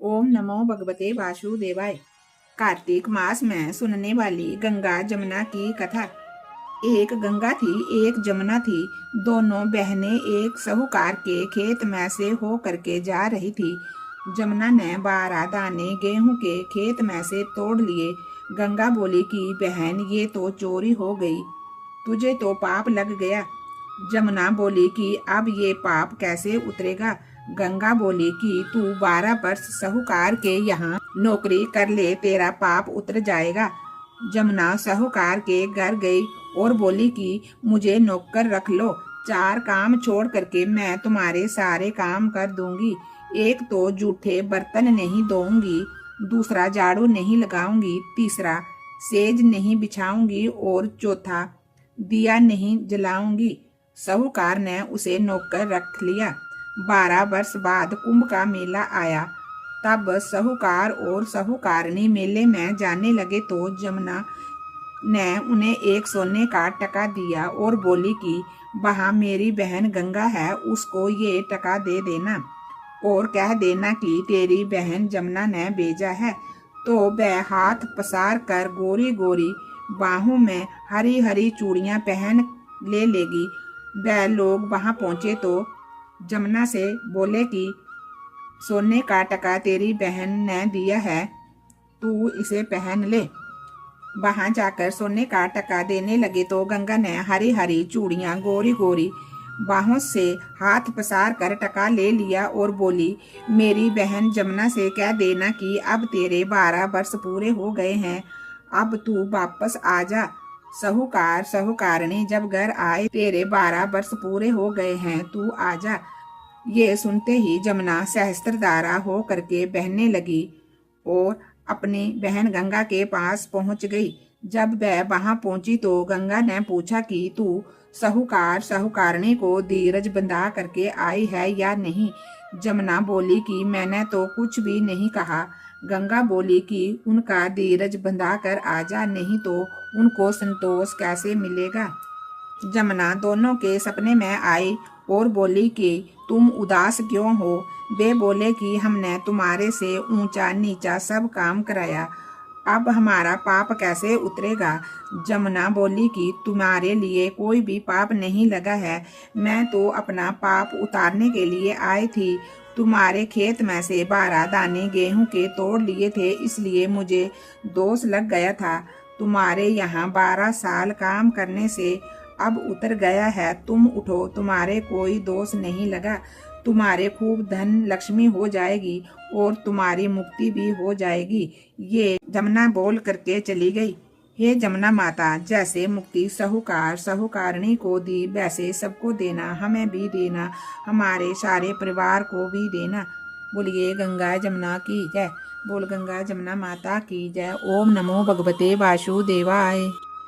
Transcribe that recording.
ओम नमो भगवते वासुदेवाय। कार्तिक मास में सुनने वाली गंगा जमुना की कथा। एक गंगा थी, एक जमुना थी। दोनों बहनें एक साहूकार के खेत में से हो करके जा रही थी। जमुना ने 12 दाने गेहूं के खेत में से तोड़ लिए। गंगा बोली कि बहन, ये तो चोरी हो गई, तुझे तो पाप लग गया। जमुना बोली कि अब ये पाप कैसे उतरेगा। गंगा बोली कि तू 12 वर्ष साहूकार के यहाँ नौकरी कर ले, तेरा पाप उतर जाएगा। जमुना साहूकार के घर गई और बोली कि मुझे नौकर रख लो, 4 काम छोड़ करके मैं तुम्हारे सारे काम कर दूंगी। एक तो जूठे बर्तन नहीं धोऊंगी, दूसरा झाड़ू नहीं लगाऊंगी, तीसरा सेज नहीं बिछाऊंगी और चौथा दिया नहीं जलाऊंगी। साहूकार ने उसे नौकर रख लिया। 12 वर्ष बाद कुंभ का मेला आया। तब साहूकार और साहूकारनी मेले में जाने लगे तो जमुना ने उन्हें एक सोने का टका दिया और बोली कि वहाँ मेरी बहन गंगा है, उसको ये टका दे देना और कह देना कि तेरी बहन जमुना ने भेजा है। तो वह हाथ पसार कर गोरी गोरी बाहों में हरी हरी चूड़ियां पहन ले लेगी। वह लोग वहां पहुंचे तो जमुना से बोले कि सोने का टका तेरी बहन ने दिया है, तू इसे पहन ले। वहां जाकर सोने का टका देने लगे तो गंगा ने हरी हरी चूड़ियां गोरी गोरी बाहों से हाथ पसार कर टका ले लिया और बोली, मेरी बहन जमुना से कह देना कि अब तेरे 12 वर्ष पूरे हो गए हैं, अब तू वापस आ जा। साहूकार साहूकारणी जब घर आए, तेरे 12 वर्ष पूरे हो गए हैं, तू आ जा। ये सुनते ही जमुना सहस्त्रधारा हो करके बहने लगी और अपनी बहन गंगा के पास पहुंच गई। जब वह वहां पहुंची तो गंगा ने पूछा कि तू साहूकार साहूकारणी को धीरज बंधा करके आई है या नहीं। जमुना बोली कि मैंने तो कुछ भी नहीं कहा। गंगा बोली कि उनका धीरज बंधा कर आ जा, नहीं तो उनको संतोष कैसे मिलेगा। जमुना दोनों के सपने में आई और बोली कि तुम उदास क्यों हो। वे बोले कि हमने तुम्हारे से ऊंचा नीचा सब काम कराया, अब हमारा पाप कैसे उतरेगा। जमुना बोली कि तुम्हारे लिए कोई भी पाप नहीं लगा है, मैं तो अपना पाप उतारने के लिए आई थी। तुम्हारे खेत में से 12 दाने गेहूं के तोड़ लिए थे, इसलिए मुझे दोष लग गया था। तुम्हारे यहाँ 12 साल काम करने से अब उतर गया है, तुम उठो, तुम्हारे कोई दोष नहीं लगा। तुम्हारे खूब धन लक्ष्मी हो जाएगी और तुम्हारी मुक्ति भी हो जाएगी। ये जमुना बोल करके चली गई। हे जमुना माता, जैसे मुक्ति साहूकार साहूकारणी को दी, वैसे सबको देना, हमें भी देना, हमारे सारे परिवार को भी देना। बोलिए गंगा जमुना की जय। बोल गंगा जमुना माता की जय। ओम नमो भगवते वासुदेवाय।